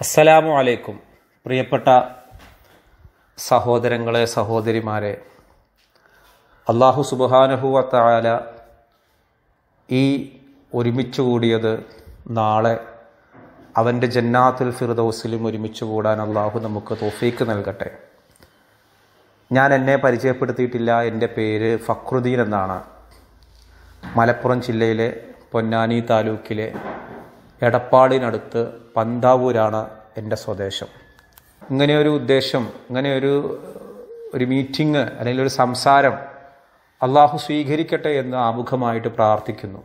അസ്സലാമു അലൈക്കും. പ്രിയപ്പെട്ട സഹോദരങ്ങളെ, സഹോദരിമാരെ, അല്ലാഹു സുബ്ഹാനഹു വ തആല ഈ ഒരുമിച്ച് കൂടിയത് നാളെ അവൻ്റെ ജന്നാത്തുൽ ഫിർദൗസിലും ഒരുമിച്ച് കൂടാൻ അല്ലാഹു നമുക്ക് തൗഫീക്ക് നൽകട്ടെ. ഞാൻ എന്നെ പരിചയപ്പെടുത്തിയിട്ടില്ല. എൻ്റെ പേര് ഫക്രുദ്ദീൻ എന്നാണ്. മലപ്പുറം ജില്ലയിലെ പൊന്നാനി താലൂക്കിലെ എടപ്പാളിനടുത്ത് പന്താവൂരാണ് എൻ്റെ സ്വദേശം. ഇങ്ങനെയൊരു ഉദ്ദേശം, ഇങ്ങനെയൊരു മീറ്റിംഗ് അല്ലെങ്കിൽ ഒരു സംസാരം അള്ളാഹു സ്വീകരിക്കട്ടെ എന്ന് ആമുഖമായിട്ട് പ്രാർത്ഥിക്കുന്നു.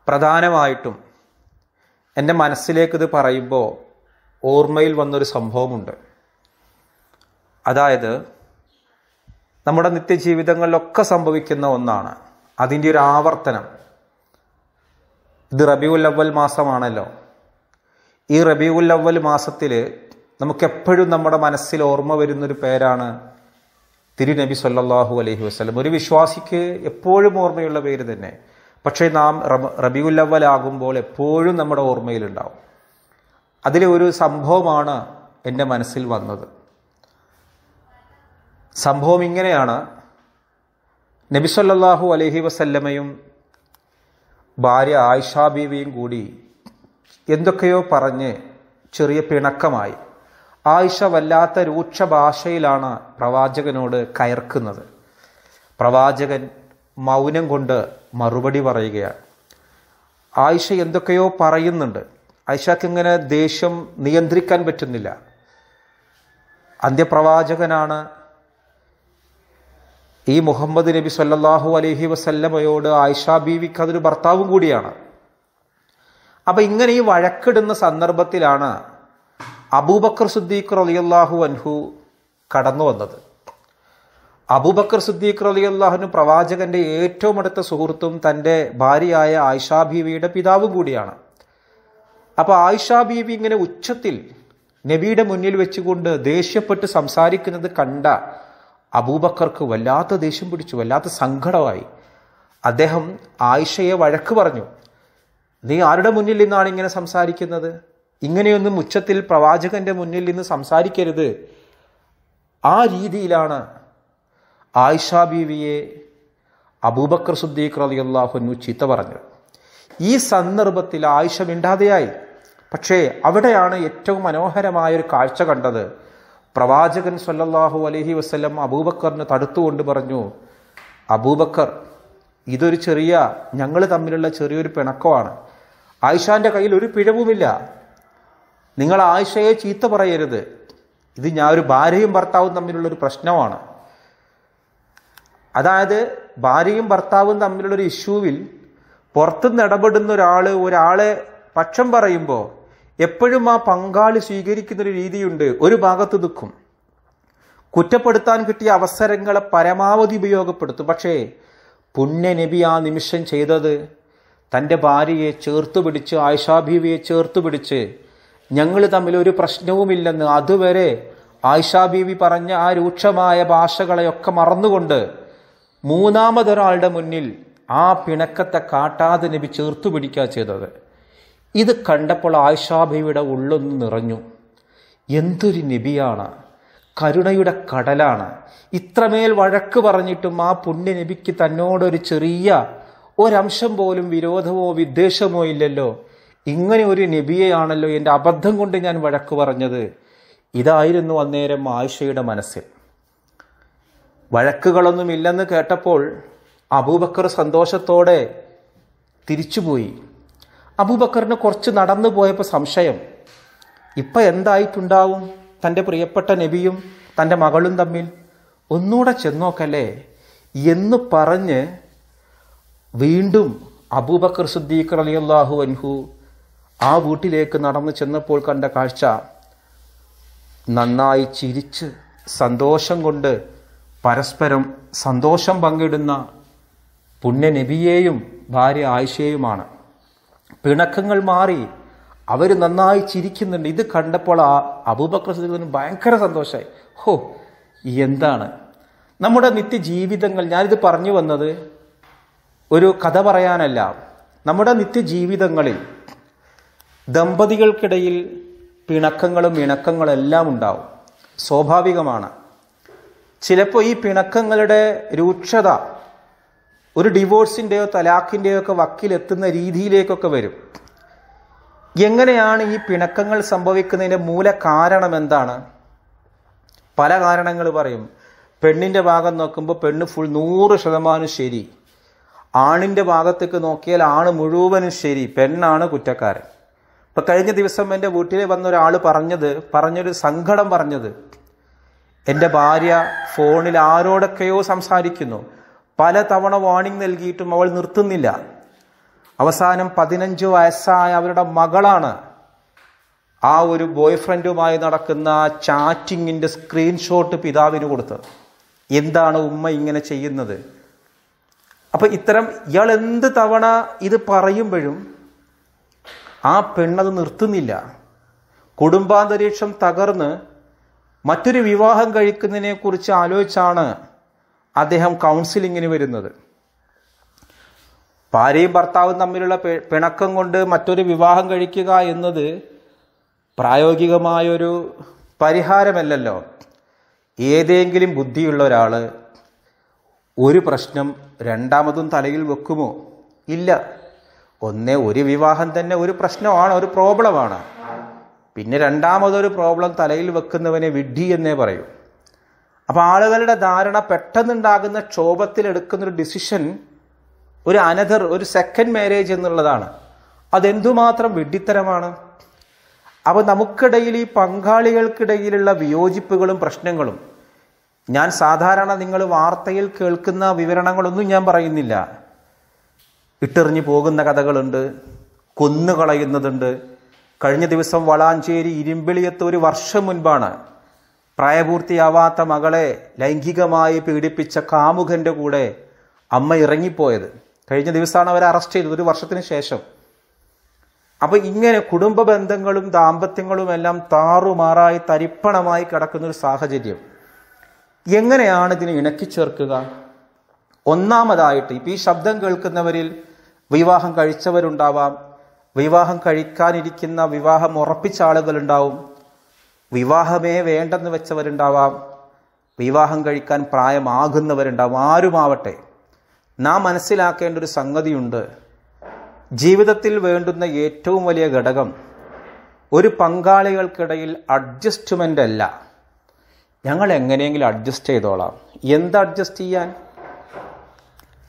പ്രധാനമായിട്ടും എൻ്റെ മനസ്സിലേക്കിത് പറയുമ്പോൾ ഓർമ്മയിൽ വന്നൊരു സംഭവമുണ്ട്. അതായത് നമ്മുടെ നിത്യജീവിതങ്ങളിലൊക്കെ സംഭവിക്കുന്ന ഒന്നാണ്. അതിൻ്റെ ഒരു ആവർത്തനം. ഇത് റബീഉൽ അവ്വൽ മാസമാണല്ലോ. ഈ റബീഉൽ അവ്വൽ മാസത്തിൽ നമുക്കെപ്പോഴും നമ്മുടെ മനസ്സിൽ ഓർമ്മ വരുന്നൊരു പേരാണ് തിരുനബി സല്ലല്ലാഹു അലൈഹി വസല്ലം. ഒരു വിശ്വാസിക്ക് എപ്പോഴും ഓർമ്മയുള്ള പേര് തന്നെ. പക്ഷേ നാം റബീഉൽ അവ്വൽ ആകുമ്പോൾ എപ്പോഴും നമ്മുടെ ഓർമ്മയിലുണ്ടാവും. അതിലെ ഒരു സംഭവമാണ് എൻ്റെ മനസ്സിൽ വന്നത്. സംഭവം ഇങ്ങനെയാണ്. നബി സല്ലല്ലാഹു അലൈഹി വസല്ലമയും ഭാര്യ ആയിഷ ബീവിയും കൂടി എന്തൊക്കെയോ പറഞ്ഞ് ചെറിയ പിണക്കമായി. ആയിഷ വല്ലാത്ത രൂക്ഷ ഭാഷയിലാണ് പ്രവാചകനോട് കയർക്കുന്നത്. പ്രവാചകൻ മൗനം കൊണ്ട് മറുപടി പറയുകയാണ്. ആയിഷ എന്തൊക്കെയോ പറയുന്നുണ്ട്. ആയിഷക്ക് ഇങ്ങനെ ദേഷ്യം നിയന്ത്രിക്കാൻ പറ്റുന്നില്ല. അന്ത്യപ്രവാചകനാണ്. ഈ മുഹമ്മദ് നബി സല്ലല്ലാഹു അലൈഹി വസല്ലമയോട് ആയിഷ ബീവിക്ക് അതൊരു ഭർത്താവും കൂടിയാണ്. അപ്പം ഇങ്ങനെ ഈ വഴക്കിടുന്ന സന്ദർഭത്തിലാണ് അബൂബക്കർ സിദ്ദീഖ് റളിയല്ലാഹു അൻഹു കടന്നു വന്നത്. അബൂബക്കർ സിദ്ദീഖ് റളിയല്ലാഹു പ്രവാചകന്റെ ഏറ്റവും അടുത്ത സുഹൃത്തും തൻ്റെ ഭാര്യയായ ആയിഷ ബീവിയുടെ പിതാവും കൂടിയാണ്. അപ്പോൾ ആയിഷ ബീവി ഇങ്ങനെ ഉച്ചത്തിൽ നബിയുടെ മുന്നിൽ വെച്ചുകൊണ്ട് ദേഷ്യപ്പെട്ട് സംസാരിക്കുന്നത് കണ്ട അബൂബക്കർക്ക് വല്ലാത്ത ദേഷ്യം പിടിച്ചു, വല്ലാത്ത സങ്കടമായി. അദ്ദേഹം ആയിഷയെ വഴക്ക് പറഞ്ഞു. നീ ആരുടെ മുന്നിൽ നിന്നാണ് ഇങ്ങനെ സംസാരിക്കുന്നത്? ഇങ്ങനെയൊന്നും ഉച്ചത്തിൽ പ്രവാചകന്റെ മുന്നിൽ നിന്ന് സംസാരിക്കരുത്. ആ രീതിയിലാണ് ആയിഷ ബീവിയെ അബൂബക്കർ സിദ്ദീഖ് റളിയല്ലാഹു അൻഹു ചീത്ത പറഞ്ഞത്. ഈ സന്ദർഭത്തിൽ ആയിഷ മിണ്ടാതെയായി. പക്ഷേ അവിടെയാണ് ഏറ്റവും മനോഹരമായൊരു കാഴ്ച കണ്ടത്. പ്രവാചകൻ സല്ലല്ലാഹു അലൈഹി വസല്ലം അബൂബക്കറിനെ തടുത്തുകൊണ്ട് പറഞ്ഞു, അബൂബക്കർ, ഇതൊരു ഞങ്ങൾ തമ്മിലുള്ള ചെറിയൊരു പിണക്കമാണ്. ആയിഷാന്റെ കയ്യിൽ ഒരു പിഴവുമില്ല. നിങ്ങൾ ആയിഷയെ ചീത്ത പറയരുത്. ഇത് ഒരു ഭാര്യയും ഭർത്താവും തമ്മിലുള്ളൊരു പ്രശ്നമാണ്. അതായത് ഭാര്യയും ഭർത്താവും തമ്മിലുള്ളൊരു ഇഷ്യൂവിൽ പുറത്തുനിന്ന് ഇടപെടുന്ന ഒരാളെ പക്ഷം പറയുമ്പോൾ എപ്പോഴും ആ പങ്കാളി സ്വീകരിക്കുന്നൊരു രീതിയുണ്ട്. ഒരു ഭാഗത്ത് നിൽക്കും, കുറ്റപ്പെടുത്താൻ കിട്ടിയ അവസരങ്ങളെ പരമാവധി ഉപയോഗപ്പെടുത്തും. പക്ഷേ പുണ്യ നബി ആ നിമിഷം ചെയ്തത് തൻ്റെ ഭാര്യയെ ചേർത്ത് പിടിച്ച്, ആയിഷ ബീവിയെ ചേർത്ത് പിടിച്ച്, ഞങ്ങൾ തമ്മിൽ ഒരു പ്രശ്നവുമില്ലെന്ന് അതുവരെ ആയിഷ ബീവി പറഞ്ഞ ആ രൂക്ഷമായ ഭാഷകളെയൊക്കെ മറന്നുകൊണ്ട് മൂന്നാമതൊരാളുടെ മുന്നിൽ ആ പിണക്കത്തെ കാട്ടാതെ നബി ചേർത്തു പിടിക്കുക ചെയ്തത്. ഇത് കണ്ടപ്പോൾ ആയിഷ ബീവിയുടെ ഉള്ളൊന്ന് നിറഞ്ഞു. എന്തൊരു നബിയാണ്! കരുണയുടെ കടലാണ്. ഇത്രമേൽ വഴക്ക് പറഞ്ഞിട്ടും ആ പുണ്യ നബിക്ക് തന്നോടൊരു ചെറിയ ഒരംശം പോലും വിരോധമോ വിദ്വേഷമോ ഇല്ലല്ലോ. ഇങ്ങനെ ഒരു നബിയെയാണല്ലോ എൻ്റെ അബദ്ധം കൊണ്ട് ഞാൻ വഴക്ക് പറഞ്ഞത്. ഇതായിരുന്നു അന്നേരം ആയിഷയുടെ മനസ്സിൽ. വഴക്കുകളൊന്നുമില്ലെന്ന് കേട്ടപ്പോൾ അബൂബക്കർ സന്തോഷത്തോടെ തിരിച്ചുപോയി. അബൂബക്കറിന് കുറച്ച് നടന്നു പോയപ്പോൾ സംശയം, ഇപ്പം എന്തായിട്ടുണ്ടാവും തൻ്റെ പ്രിയപ്പെട്ട നബിയും തൻ്റെ മകളും തമ്മിൽ? ഒന്നുകൂടെ ചെന്നോക്കല്ലേ എന്ന് പറഞ്ഞ് വീണ്ടും അബൂബക്കർ സിദ്ദീഖ് റളിയല്ലാഹു അൻഹു ആ വീട്ടിലേക്ക് നടന്നു ചെന്നപ്പോൾ കണ്ട കാഴ്ച, നന്നായി ചിരിച്ച് സന്തോഷം കൊണ്ട് പരസ്പരം സന്തോഷം പങ്കിടുന്ന പുണ്യ നബിയെയും ഭാര്യ ആയിഷയുമാണ്. പിണക്കങ്ങൾ മാറി അവർ നന്നായി ചിരിക്കുന്നുണ്ട്. ഇത് കണ്ടപ്പോൾ ആ അബൂബക്കർ സിദ്ദീഖിന് ഭയങ്കര സന്തോഷമായി. എന്താണ് നമ്മുടെ നിത്യജീവിതങ്ങൾ? ഞാനിത് പറഞ്ഞു വന്നത് ഒരു കഥ പറയാനല്ല. നമ്മുടെ നിത്യജീവിതങ്ങളിൽ ദമ്പതികൾക്കിടയിൽ പിണക്കങ്ങളും ഇണക്കങ്ങളും എല്ലാം ഉണ്ടാവും, സ്വാഭാവികമാണ്. ചിലപ്പോൾ ഈ പിണക്കങ്ങളുടെ രൂക്ഷത ഒരു ഡിവോഴ്സിൻ്റെയോ തലാഖിൻ്റെയോ ഒക്കെ വക്കിലെത്തുന്ന രീതിയിലേക്കൊക്കെ വരും. എങ്ങനെയാണ് ഈ പിണക്കങ്ങൾ സംഭവിക്കുന്നതിൻ്റെ മൂല കാരണം എന്താണ്? പല കാരണങ്ങൾ പറയും. പെണ്ണിൻ്റെ ഭാഗം നോക്കുമ്പോൾ പെണ്ണ് 100% ശരി, ആണിൻ്റെ ഭാഗത്തേക്ക് നോക്കിയാൽ ആണ് മുഴുവനും ശരി, പെണ്ണാണ് കുറ്റക്കാരൻ. ഇപ്പം കഴിഞ്ഞ ദിവസം എൻ്റെ വീട്ടിൽ വന്ന ഒരാൾ പറഞ്ഞൊരു സങ്കടം പറഞ്ഞത്, എൻ്റെ ഭാര്യ ഫോണിൽ ആരോടൊക്കെയോ സംസാരിക്കുന്നു, പല തവണ വാർണിംഗ് നൽകിയിട്ടും അവൾ നിർത്തുന്നില്ല. അവസാനം 15 വയസ്സായ അവരുടെ മകളാണ് ആ ഒരു ബോയ് ഫ്രണ്ടുമായി നടക്കുന്ന ചാറ്റിങ്ങിൻ്റെ സ്ക്രീൻഷോട്ട് പിതാവിന് കൊടുത്തത്. എന്താണ് ഉമ്മ ഇങ്ങനെ ചെയ്യുന്നത്? അപ്പം ഇയാൾ എന്ത് തവണ ഇത് പറയുമ്പോഴും ആ പെണ്ണത് നിർത്തുന്നില്ല. കുടുംബാന്തരീക്ഷം തകർന്ന് മറ്റൊരു വിവാഹം കഴിക്കുന്നതിനെ കുറിച്ച് ആലോചിച്ചാണ് അദ്ദേഹം കൗൺസിലിങ്ങിന് വരുന്നത്. ഭാര്യയും ഭർത്താവും തമ്മിലുള്ള പിണക്കം കൊണ്ട് മറ്റൊരു വിവാഹം കഴിക്കുക എന്നത് പ്രായോഗികമായൊരു പരിഹാരമല്ലല്ലോ. ഏതെങ്കിലും ബുദ്ധിയുള്ള ഒരാൾ ഒരു പ്രശ്നം രണ്ടാമതും തലയിൽ വെക്കുമോ? ഇല്ല. ഒരു വിവാഹം തന്നെ ഒരു പ്രശ്നമാണ്, ഒരു പ്രോബ്ലമാണ്. പിന്നെ രണ്ടാമതൊരു പ്രോബ്ലം തലയിൽ വെക്കുന്നവനെ വിഡ്ഢി എന്നേ പറയൂ. അപ്പം ആളുകളുടെ ധാരണ പെട്ടെന്നുണ്ടാകുന്ന ക്ഷോഭത്തിലെടുക്കുന്നൊരു ഡിസിഷൻ ഒരു സെക്കൻഡ് മാരേജ് എന്നുള്ളതാണ്. അതെന്തുമാത്രം വിഡ്ഢിത്തരമാണ്. അപ്പോൾ നമുക്കിടയിൽ ഈ പങ്കാളികൾക്കിടയിലുള്ള വിയോജിപ്പുകളും പ്രശ്നങ്ങളും, ഞാൻ സാധാരണ നിങ്ങൾ വാർത്തയിൽ കേൾക്കുന്ന വിവരണങ്ങളൊന്നും ഞാൻ പറയുന്നില്ല. ഇട്ടെറിഞ്ഞു പോകുന്ന കഥകളുണ്ട്, കൊന്നുകളയുന്നതുണ്ട്. കഴിഞ്ഞ ദിവസം വളാഞ്ചേരി ഇരുമ്പിളിയത്ത് 1 വർഷം മുൻപാണ് പ്രായപൂർത്തിയാവാത്ത മകളെ ലൈംഗികമായി പീഡിപ്പിച്ച കാമുകന്റെ കൂടെ അമ്മ ഇറങ്ങിപ്പോയത്. കഴിഞ്ഞ ദിവസമാണ് അവരെ അറസ്റ്റ് ചെയ്തത്, 1 വർഷത്തിന് ശേഷം. അപ്പൊ ഇങ്ങനെ കുടുംബ ബന്ധങ്ങളും ദാമ്പത്യങ്ങളും എല്ലാം താറുമാറായി തരിപ്പണമായി കിടക്കുന്നൊരു സാഹചര്യം. എങ്ങനെയാണ് ഇതിനെ ഇണക്കിച്ചേർക്കുക? ഒന്നാമതായിട്ട് ഇപ്പം ഈ ശബ്ദം കേൾക്കുന്നവരിൽ വിവാഹം കഴിച്ചവരുണ്ടാവാം, വിവാഹം കഴിക്കാനിരിക്കുന്ന വിവാഹം ഉറപ്പിച്ച ആളുകളുണ്ടാവും, വിവാഹമേ വേണ്ടെന്ന് വെച്ചവരുണ്ടാവാം, വിവാഹം കഴിക്കാൻ പ്രായമാകുന്നവരുണ്ടാവും. ആരുമാവട്ടെ, നാം മനസ്സിലാക്കേണ്ട ഒരു സംഗതിയുണ്ട്. ജീവിതത്തിൽ വേണ്ടുന്ന ഏറ്റവും വലിയ ഘടകം ഒരു പങ്കാളികൾക്കിടയിൽ അഡ്ജസ്റ്റ്മെൻ്റ് അല്ല. ഞങ്ങൾ എങ്ങനെയെങ്കിലും അഡ്ജസ്റ്റ് ചെയ്തോളാം. എന്ത് അഡ്ജസ്റ്റ് ചെയ്യാൻ?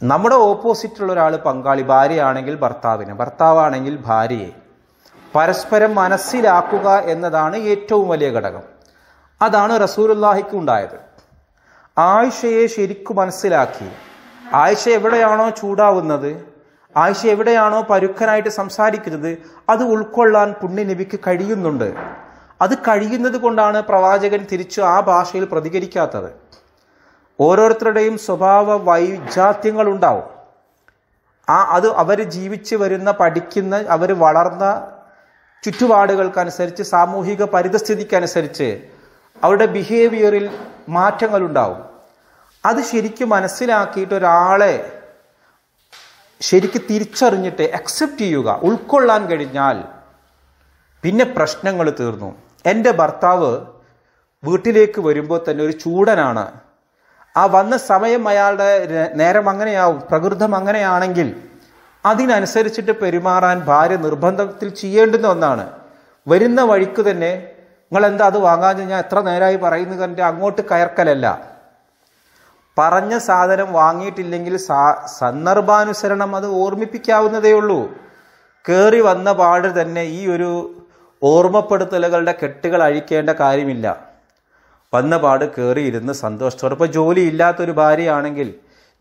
നമ്മുടെ ഓപ്പോസിറ്റുള്ള ഒരാൾ പങ്കാളി, ഭാര്യയാണെങ്കിൽ ഭർത്താവിനെ, ഭർത്താവാണെങ്കിൽ ഭാര്യയെ പരസ്പരം മനസ്സിലാക്കുക എന്നതാണ് ഏറ്റവും വലിയ ഘടകം. അതാണ് റസൂലുള്ളാഹിക്ക് ഉണ്ടായത്. ആയിഷയെ ശരിക്കും മനസ്സിലാക്കി. ആയിഷ എവിടെയാണോ ചൂടാവുന്നത്, ആയിഷ എവിടെയാണോ പരുക്കനായിട്ട് സംസാരിക്കുന്നത്, അത് ഉൾക്കൊള്ളാൻ പുണ്യ നബിക്ക് കഴിയുന്നുണ്ട്. അത് കഴിയുന്നത് കൊണ്ടാണ് പ്രവാചകൻ തിരിച്ചു ആ ഭാഷയിൽ പ്രതികരിക്കാത്തത്. ഓരോരുത്തരുടെയും സ്വഭാവ വൈജാത്യങ്ങൾ ഉണ്ടാവും. അത് അവർ ജീവിച്ച് വരുന്ന, പഠിക്കുന്ന, അവർ വളർന്ന ചുറ്റുപാടുകൾക്കനുസരിച്ച്, സാമൂഹിക പരിതസ്ഥിതിക്കനുസരിച്ച് അവരുടെ ബിഹേവിയറിൽ മാറ്റങ്ങളുണ്ടാവും. അത് ശരിക്കും മനസ്സിലാക്കിയിട്ട് ഒരാളെ ശരിക്കും തിരിച്ചറിഞ്ഞിട്ട് അക്സെപ്റ്റ് ചെയ്യുക, ഉൾക്കൊള്ളാൻ കഴിഞ്ഞാൽ പിന്നെ പ്രശ്നങ്ങൾ തീർന്നു. എൻ്റെ ഭർത്താവ് വീട്ടിലേക്ക് വരുമ്പോൾ തന്നെ ഒരു ചൂടനാണ്. ആ വന്ന സമയം അയാളുടെ നേരം അങ്ങനെയാവും, പ്രകൃതം അങ്ങനെയാണെങ്കിൽ അതിനനുസരിച്ചിട്ട് പെരുമാറാൻ ഭാര്യ നിർബന്ധത്തിൽ ചെയ്യേണ്ടുന്ന ഒന്നാണ്. വരുന്ന വഴിക്ക് തന്നെ നിങ്ങൾ എന്താ അത് വാങ്ങാൻ, ഞാൻ എത്ര നേരമായി പറയുന്നത് കണ്ട് അങ്ങോട്ട് കയർക്കലല്ല. പറഞ്ഞ സാധനം വാങ്ങിയിട്ടില്ലെങ്കിൽ സന്ദർഭാനുസരണം അത് ഓർമ്മിപ്പിക്കാവുന്നതേ ഉള്ളൂ. കയറി വന്ന പാട് തന്നെ ഈ ഒരു ഓർമ്മപ്പെടുത്തലുകളുടെ കെട്ടുകൾ അഴിക്കേണ്ട കാര്യമില്ല. വന്ന പാട് കയറിയിരുന്ന് സന്തോഷത്തോടെ. ഇപ്പോൾ ജോലി ഇല്ലാത്തൊരു ഭാര്യയാണെങ്കിൽ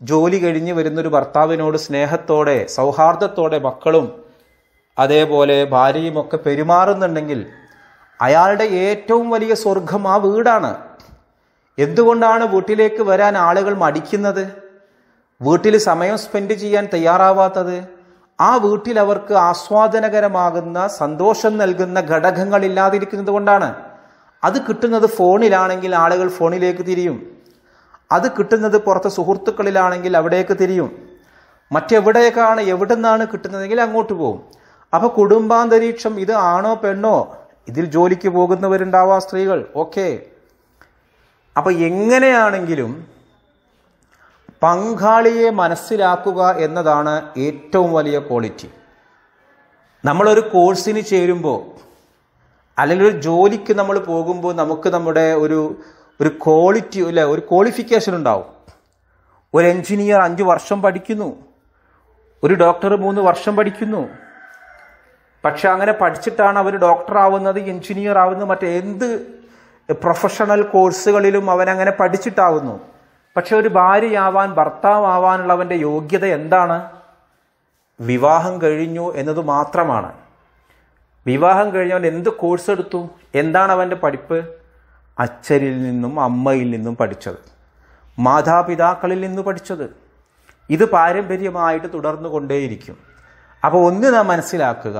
ജോലി കഴിഞ്ഞ് വരുന്നൊരു ഭർത്താവിനോട് സ്നേഹത്തോടെ സൗഹാർദ്ദത്തോടെ മക്കളും അതേപോലെ ഭാര്യയും ഒക്കെ പെരുമാറുന്നുണ്ടെങ്കിൽ അയാളുടെ ഏറ്റവും വലിയ സ്വർഗം ആ വീടാണ്. എന്തുകൊണ്ടാണ് വീട്ടിലേക്ക് വരാൻ ആളുകൾ മടിക്കുന്നത്, വീട്ടിൽ സമയം സ്പെൻഡ് ചെയ്യാൻ തയ്യാറാവാത്തത്? ആ വീട്ടിൽ അവർക്ക് ആസ്വാദനകരമാകുന്ന, സന്തോഷം നൽകുന്ന ഘടകങ്ങൾ ഇല്ലാതിരിക്കുന്നത് കൊണ്ടാണ്. അത് കിട്ടുന്നത് ഫോണിലാണെങ്കിൽ ആളുകൾ ഫോണിലേക്ക് തിരിയും, അത് കിട്ടുന്നത് പുറത്തെ സുഹൃത്തുക്കളിലാണെങ്കിൽ അവിടേക്ക് തിരിയും, എവിടെ നിന്നാണ് കിട്ടുന്നതെങ്കിൽ അങ്ങോട്ട് പോകും. അപ്പൊ കുടുംബാന്തരീക്ഷം ഇത് ആണോ പെണ്ണോ, ഇതിൽ ജോലിക്ക് പോകുന്നവരുണ്ടാവാം സ്ത്രീകൾ, ഓക്കെ. അപ്പൊ എങ്ങനെയാണെങ്കിലും പങ്കാളിയെ മനസ്സിലാക്കുക എന്നതാണ് ഏറ്റവും വലിയ ക്വാളിറ്റി. നമ്മളൊരു കോഴ്സിന് ചേരുമ്പോൾ അല്ലെങ്കിൽ ഒരു ജോലിക്ക് നമ്മൾ പോകുമ്പോൾ നമുക്ക് നമ്മുടെ ഒരു ക്വാളിറ്റി അല്ലെ, ഒരു ക്വാളിഫിക്കേഷൻ ഉണ്ടാവും. ഒരു എഞ്ചിനീയർ 5 വർഷം പഠിക്കുന്നു, ഒരു ഡോക്ടർ 3 വർഷം പഠിക്കുന്നു. പക്ഷെ അങ്ങനെ പഠിച്ചിട്ടാണ് അവർ ഡോക്ടർ ആവുന്നത്, എഞ്ചിനീയർ ആവുന്നത്, മറ്റെന്ത് പ്രൊഫഷണൽ കോഴ്സുകളിലും അവനങ്ങനെ പഠിച്ചിട്ടാവുന്നു. പക്ഷെ ഒരു ഭാര്യയാവാൻ, ഭർത്താവാവാനുള്ളവൻ്റെ യോഗ്യത എന്താണ്? വിവാഹം കഴിഞ്ഞു എന്നത് മാത്രമാണ്. വിവാഹം കഴിഞ്ഞവൻ എന്ത് കോഴ്സ് എടുത്തു? എന്താണ് അവൻ്റെ പഠിപ്പ്? അച്ഛനിൽ നിന്നും അമ്മയിൽ നിന്നും പഠിച്ചത്, മാതാപിതാക്കളിൽ നിന്ന് പഠിച്ചത്. ഇത് പാരമ്പര്യമായിട്ട് തുടർന്നു കൊണ്ടേയിരിക്കും. അപ്പോൾ ഒന്ന് നാം മനസ്സിലാക്കുക,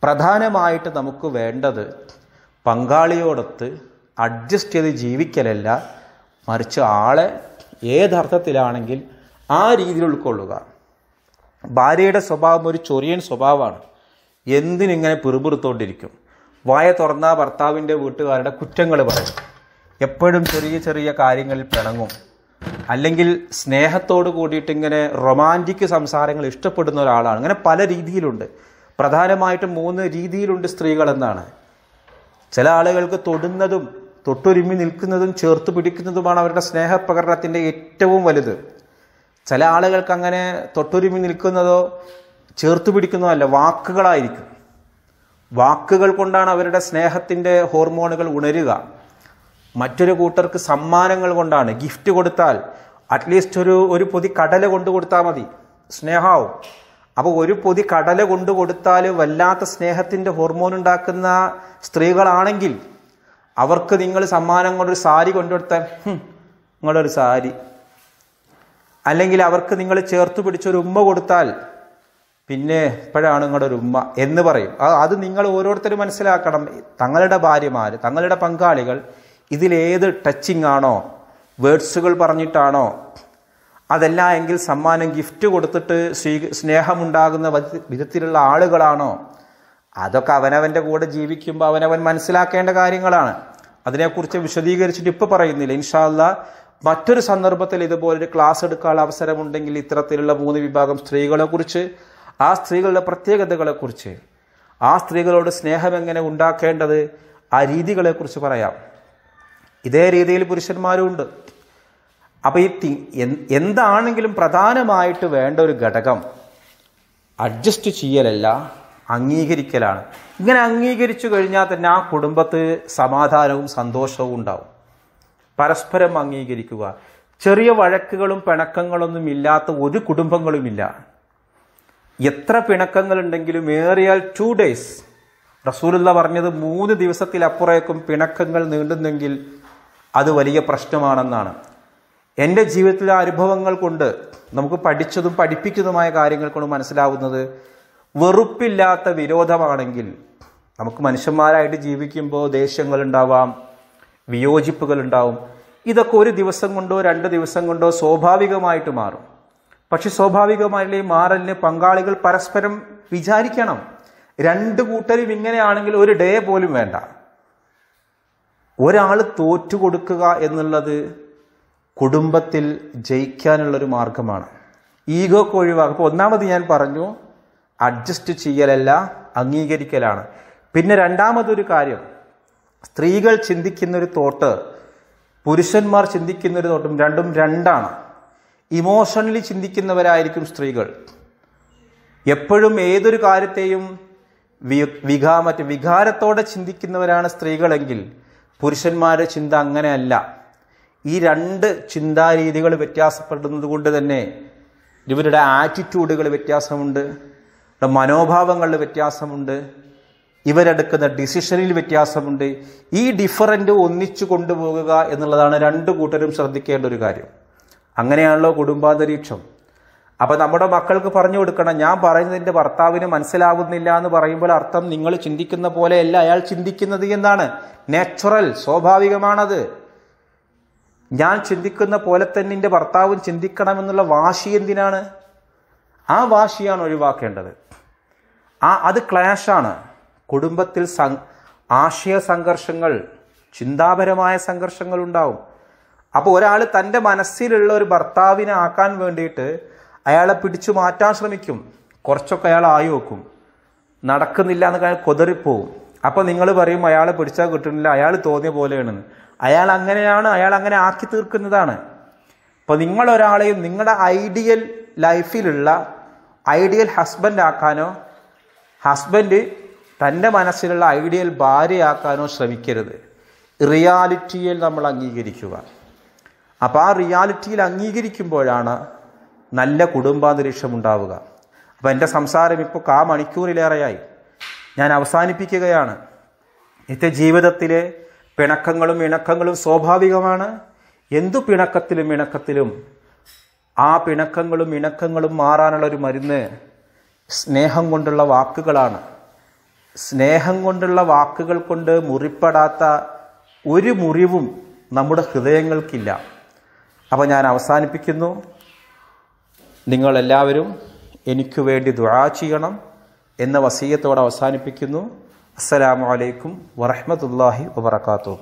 പ്രധാനമായിട്ട് നമുക്ക് വേണ്ടത് പങ്കാളിയോടൊത്ത് അഡ്ജസ്റ്റ് ചെയ്ത് ജീവിക്കലല്ല, മറിച്ച് ആളെ ഏതർത്ഥത്തിലാണെങ്കിൽ ആ രീതിയിൽ ഉൾക്കൊള്ളുക. ഭാര്യയുടെ സ്വഭാവം ഒരു ചൊറിയൻ സ്വഭാവമാണ്. എന്തിനിങ്ങനെ പിറുപിറുത്തോണ്ടിരിക്കും. വായ തുറന്ന ഭർത്താവിൻ്റെ വീട്ടുകാരുടെ കുറ്റങ്ങൾ പറയും. എപ്പോഴും ചെറിയ ചെറിയ കാര്യങ്ങളിൽ പിണങ്ങും. അല്ലെങ്കിൽ സ്നേഹത്തോട് കൂടിയിട്ട് ഇങ്ങനെ റൊമാൻറ്റിക് സംസാരങ്ങൾ ഇഷ്ടപ്പെടുന്ന ഒരാളാണ്. അങ്ങനെ പല രീതിയിലുണ്ട്. പ്രധാനമായിട്ടും 3 രീതിയിലുണ്ട് സ്ത്രീകൾ എന്നാണ്. ചില ആളുകൾക്ക് തൊടുന്നതും തൊട്ടൊരുമി നിൽക്കുന്നതും ചേർത്ത് പിടിക്കുന്നതുമാണ് അവരുടെ സ്നേഹപ്രകടനത്തിൻ്റെ ഏറ്റവും വലുത്. ചില ആളുകൾക്ക് അങ്ങനെ തൊട്ടൊരുമി നിൽക്കുന്നതോ ചേർത്ത് പിടിക്കുന്നതോ അല്ല, വാക്കുകളായിരിക്കും. വാക്കുകൾ കൊണ്ടാണ് അവരുടെ സ്നേഹത്തിൻ്റെ ഹോർമോണുകൾ ഉണരുക. മറ്റൊരു കൂട്ടർക്ക് സമ്മാനങ്ങൾ കൊണ്ടാണ്. ഗിഫ്റ്റ് കൊടുത്താൽ അറ്റ്ലീസ്റ്റ് ഒരു പൊതി കടല കൊണ്ടു കൊടുത്താൽ മതി, സ്നേഹമാവും. അപ്പോൾ ഒരു പൊതി കടല കൊണ്ടു കൊടുത്താൽ വല്ലാത്ത സ്നേഹത്തിൻ്റെ ഹോർമോൺ ഉണ്ടാക്കുന്ന സ്ത്രീകളാണെങ്കിൽ അവർക്ക് നിങ്ങൾ സമ്മാനം കൊണ്ടൊരു സാരി കൊണ്ടുകൊടുത്താൽ നിങ്ങളൊരു സാരി, അല്ലെങ്കിൽ അവർക്ക് നിങ്ങൾ ചേർത്ത് പിടിച്ചൊരു ഉമ്മ കൊടുത്താൽ പിന്നെ ഇപ്പോഴാണ് നിങ്ങളുടെ ഒരു ഉമ്മ എന്ന് പറയും. അത് നിങ്ങൾ ഓരോരുത്തരും മനസ്സിലാക്കണം. തങ്ങളുടെ ഭാര്യമാർ, തങ്ങളുടെ പങ്കാളികൾ ഇതിലേത് ടച്ചിങ് ആണോ, വേർഡ്സുകൾ പറഞ്ഞിട്ടാണോ, അതല്ല എങ്കിൽ സമ്മാനം ഗിഫ്റ്റ് കൊടുത്തിട്ട് സ്നേഹമുണ്ടാകുന്ന വിധത്തിലുള്ള ആളുകളാണോ, അതൊക്കെ അവനവൻ്റെ കൂടെ ജീവിക്കുമ്പോൾ അവനവൻ മനസ്സിലാക്കേണ്ട കാര്യങ്ങളാണ്. അതിനെക്കുറിച്ച് വിശദീകരിച്ചിട്ട് ഇപ്പോൾ പറയുന്നില്ല. ഇൻഷാ അല്ലാഹ് മറ്റൊരു സന്ദർഭത്തിൽ ഇതുപോലൊരു ക്ലാസ് എടുക്കാനുള്ള അവസരമുണ്ടെങ്കിൽ ഇത്തരത്തിലുള്ള 3 വിഭാഗം സ്ത്രീകളെക്കുറിച്ച്, ആ സ്ത്രീകളുടെ പ്രത്യേകതകളെക്കുറിച്ച്, ആ സ്ത്രീകളോട് സ്നേഹം എങ്ങനെ ഉണ്ടാക്കേണ്ടത്, ആ രീതികളെക്കുറിച്ച് പറയാം. ഇതേ രീതിയിൽ പുരുഷന്മാരും ഉണ്ട്. അപ്പോൾ എന്താണെങ്കിലും പ്രധാനമായിട്ട് വേണ്ട ഒരു ഘടകം അഡ്ജസ്റ്റ് ചെയ്യലല്ല, അംഗീകരിക്കലാണ്. ഇങ്ങനെ അംഗീകരിച്ചു കഴിഞ്ഞാൽ തന്നെ ആ കുടുംബത്ത് സമാധാനവും സന്തോഷവും ഉണ്ടാവും. പരസ്പരം അംഗീകരിക്കുക. ചെറിയ വഴക്കുകളും പിണക്കങ്ങളൊന്നും ഇല്ലാത്ത ഒരു കുടുംബങ്ങളുമില്ല. എത്ര പിണക്കങ്ങളുണ്ടെങ്കിലും ഏറിയാൽ 2 days. റസൂലുള്ളാഹി പറഞ്ഞത് 3 ദിവസത്തിലപ്പുറേക്കും പിണക്കങ്ങൾ നീണ്ടുന്നെങ്കിൽ അത് വലിയ പ്രശ്നമാണെന്നാണ്. എൻ്റെ ജീവിതത്തിലെ അനുഭവങ്ങൾ കൊണ്ട് നമുക്ക് പഠിച്ചതും പഠിപ്പിക്കുന്നതുമായ കാര്യങ്ങൾ കൊണ്ട് മനസ്സിലാവുന്നത്, വെറുപ്പില്ലാത്ത വിരോധമാണെങ്കിൽ നമുക്ക് മനുഷ്യന്മാരായിട്ട് ജീവിക്കുമ്പോൾ ദേഷ്യങ്ങൾ ഉണ്ടാവാം, വിയോജിപ്പുകൾ ഉണ്ടാവും. ഇതൊക്കെ ഒരു ദിവസം കൊണ്ടോ 2 ദിവസം കൊണ്ടോ സ്വാഭാവികമായിട്ട് മാറും. പക്ഷെ സ്വാഭാവികമായിട്ടുള്ള ഈ മാറലിന് പങ്കാളികൾ പരസ്പരം വിചാരിക്കണം. 2 കൂട്ടരും ഇങ്ങനെയാണെങ്കിൽ ഒരു ഡേ പോലും വേണ്ട. ഒരാൾ തോറ്റു കൊടുക്കുക എന്നുള്ളത് കുടുംബത്തിൽ ജയിക്കാനുള്ളൊരു മാർഗമാണ്. ഈഗോക്ക് ഒഴിവാക്കുക. അപ്പോൾ ഒന്നാമത് ഞാൻ പറഞ്ഞു, അഡ്ജസ്റ്റ് ചെയ്യലല്ല, അംഗീകരിക്കലാണ്. പിന്നെ രണ്ടാമതൊരു കാര്യം, സ്ത്രീകൾ ചിന്തിക്കുന്നൊരു തോട്ട് പുരുഷന്മാർ ചിന്തിക്കുന്നൊരു തോട്ടും രണ്ടും രണ്ടാണ്. ഇമോഷണലി ചിന്തിക്കുന്നവരായിരിക്കും സ്ത്രീകൾ. എപ്പോഴും ഏതൊരു കാര്യത്തെയും വികാരത്തോടെ ചിന്തിക്കുന്നവരാണ് സ്ത്രീകളെങ്കിൽ പുരുഷന്മാരുടെ ചിന്ത അങ്ങനെയല്ല. ഈ 2 ചിന്താരീതികൾ വ്യത്യാസപ്പെടുന്നത് കൊണ്ട് തന്നെ ഇവരുടെ ആറ്റിറ്റ്യൂഡുകൾ വ്യത്യാസമുണ്ട്, മനോഭാവങ്ങളിൽ വ്യത്യാസമുണ്ട്, ഇവരെടുക്കുന്ന ഡിസിഷനിൽ വ്യത്യാസമുണ്ട്. ഈ ഡിഫറൻറ്റ് ഒന്നിച്ചു കൊണ്ടുപോകുക എന്നുള്ളതാണ് 2 കൂട്ടരും ശ്രദ്ധിക്കേണ്ട ഒരു കാര്യം. അങ്ങനെയാണല്ലോ കുടുംബാന്തരീക്ഷം. അപ്പം നമ്മുടെ മക്കൾക്ക് പറഞ്ഞു കൊടുക്കണം, ഞാൻ പറയുന്നതിൻ്റെ ഭർത്താവിന് മനസ്സിലാവുന്നില്ല എന്ന് പറയുമ്പോൾ അർത്ഥം നിങ്ങൾ ചിന്തിക്കുന്ന പോലെയല്ല അയാൾ ചിന്തിക്കുന്നത് എന്നാണ്. നാച്ചുറൽ, സ്വാഭാവികമാണത്. ഞാൻ ചിന്തിക്കുന്ന പോലെ തന്നെ എൻ്റെ ഭർത്താവും ചിന്തിക്കണമെന്നുള്ള വാശി എന്തിനാണ്? ആ വാശിയാണ് ഒഴിവാക്കേണ്ടത്. അത് ക്ലാഷാണ്. കുടുംബത്തിൽ ആശയ സംഘർഷങ്ങൾ, ചിന്താപരമായ സംഘർഷങ്ങൾ ഉണ്ടാവും. അപ്പോൾ ഒരാൾ തൻ്റെ മനസ്സിലുള്ള ഒരു ഭർത്താവിനെ ആക്കാൻ വേണ്ടിയിട്ട് അയാളെ പിടിച്ചു മാറ്റാൻ ശ്രമിക്കും. കുറച്ചൊക്കെ അയാൾ ആയി വെക്കും, നടക്കുന്നില്ല എന്ന് കൊതറിപ്പോവും. അപ്പോൾ നിങ്ങൾ പറയും അയാളെ പിടിച്ചാൽ കിട്ടുന്നില്ല, അയാൾ തോന്നിയ പോലെയാണെന്ന്. അയാൾ അങ്ങനെയാണ്, അയാൾ അങ്ങനെ ആക്കി തീർക്കുന്നതാണ്. അപ്പോൾ നിങ്ങളൊരാളെയും നിങ്ങളുടെ ഐഡിയൽ ലൈഫിലുള്ള ഐഡിയൽ ഹസ്ബൻഡ് ആക്കാനോ ഹസ്ബൻഡ് തൻ്റെ മനസ്സിലുള്ള ഐഡിയൽ ഭാര്യയാക്കാനോ ശ്രമിക്കരുത്. റിയാലിറ്റിയിൽ നമ്മൾ അംഗീകരിക്കുക. അപ്പോൾ ആ റിയാലിറ്റിയിൽ അംഗീകരിക്കുമ്പോഴാണ് നല്ല കുടുംബാന്തരീക്ഷം ഉണ്ടാവുക. അപ്പോൾ എൻ്റെ സംസാരം ഇപ്പോൾ മണിക്കൂറിലേറെയായി, ഞാൻ അവസാനിപ്പിക്കുകയാണ്. ഇത്തെ ജീവിതത്തിലെ പിണക്കങ്ങളും ഇണക്കങ്ങളും സ്വാഭാവികമാണ്. എന്തു പിണക്കത്തിലും ആ പിണക്കങ്ങളും ഇണക്കങ്ങളും മാറാനുള്ളൊരു മരുന്ന് സ്നേഹം കൊണ്ടുള്ള വാക്കുകളാണ്. സ്നേഹം കൊണ്ടുള്ള വാക്കുകൾ കൊണ്ട് മുറിപ്പെടാത്ത ഒരു മുറിവും നമ്മുടെ ഹൃദയങ്ങൾക്കില്ല. അപ്പോൾ ഞാൻ അവസാനിപ്പിക്കുന്നു. നിങ്ങളെല്ലാവരും എനിക്ക് വേണ്ടി ദുആ ചെയ്യണം എന്ന വസിയത്തോടെ അവസാനിപ്പിക്കുന്നു. അസ്സലാമു അലൈക്കും വറഹ്മത്തുള്ളാഹി വബറകാതുഹു.